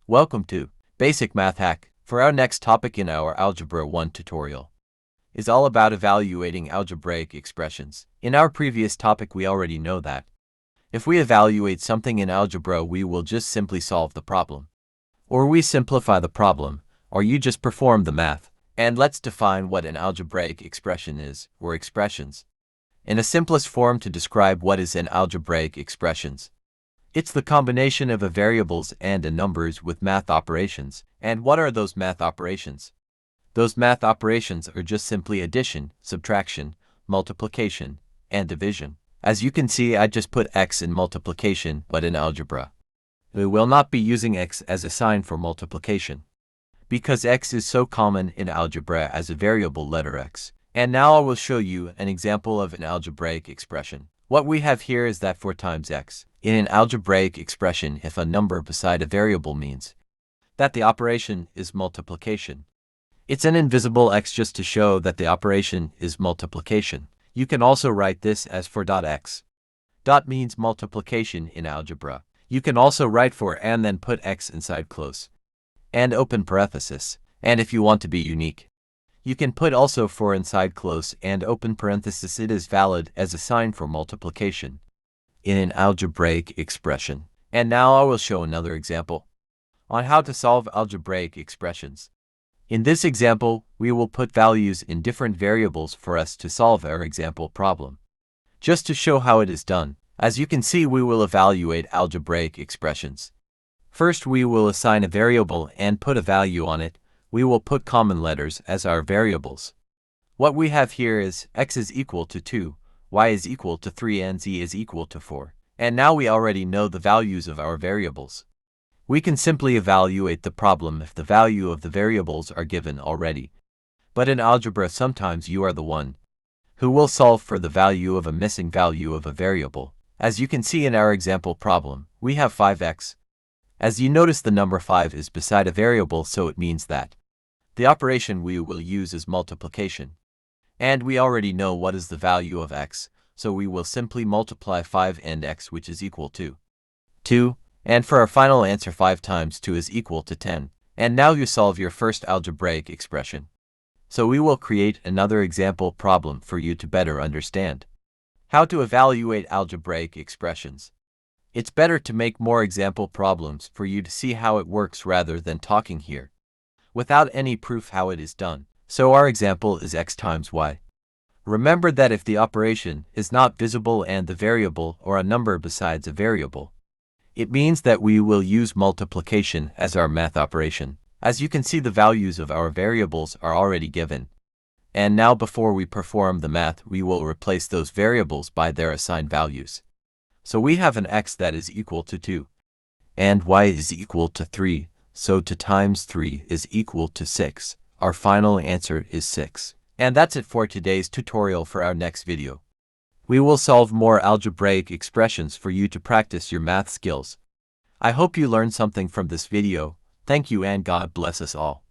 Welcome to Basic Math Hack. For our next topic in our Algebra 1 tutorial is all about evaluating algebraic expressions. In our previous topic we already know that if we evaluate something in algebra we will just simply solve the problem. Or we simplify the problem, or you just perform the math. And let's define what an algebraic expression is, or expressions. In a simplest form to describe what is an algebraic expressions. It's the combination of a variables and a numbers with math operations. And what are those math operations? Those math operations are just simply addition, subtraction, multiplication, and division. As you can see, I just put x in multiplication, but in algebra we will not be using x as a sign for multiplication, because x is so common in algebra as a variable letter x. And now I will show you an example of an algebraic expression. What we have here is that 4 times x. In an algebraic expression, if a number beside a variable means that the operation is multiplication, it's an invisible x just to show that the operation is multiplication. You can also write this as 4.x. Dot means multiplication in algebra. You can also write 4 and then put x inside close and open parenthesis. And if you want to be unique, you can put also 4 inside close and open parenthesis. It is valid as a sign for multiplication in an algebraic expression. And now I will show another example on how to solve algebraic expressions. In this example, we will put values in different variables for us to solve our example problem. Just to show how it is done, as you can see, we will evaluate algebraic expressions. First, we will assign a variable and put a value on it. We will put common letters as our variables. What we have here is x is equal to 2, y is equal to 3, and z is equal to 4. And now we already know the values of our variables. We can simply evaluate the problem if the value of the variables are given already. But in algebra sometimes you are the one who will solve for the value of a missing value of a variable. As you can see in our example problem, we have 5x. As you notice, the number 5 is beside a variable, so it means that the operation we will use is multiplication. And we already know what is the value of x, so we will simply multiply 5 and x, which is equal to 2. And for our final answer, 5 times 2 is equal to 10. And now you solve your first algebraic expression. So we will create another example problem for you to better understand how to evaluate algebraic expressions. It's better to make more example problems for you to see how it works rather than talking here without any proof how it is done. So our example is x times y. Remember that if the operation is not visible and the variable or a number besides a variable, it means that we will use multiplication as our math operation. As you can see, the values of our variables are already given. And now before we perform the math, we will replace those variables by their assigned values. So we have an x that is equal to 2, and y is equal to 3, so 2 times 3 is equal to 6. Our final answer is 6. And that's it for today's tutorial. For our next video, we will solve more algebraic expressions for you to practice your math skills. I hope you learned something from this video. Thank you and God bless us all.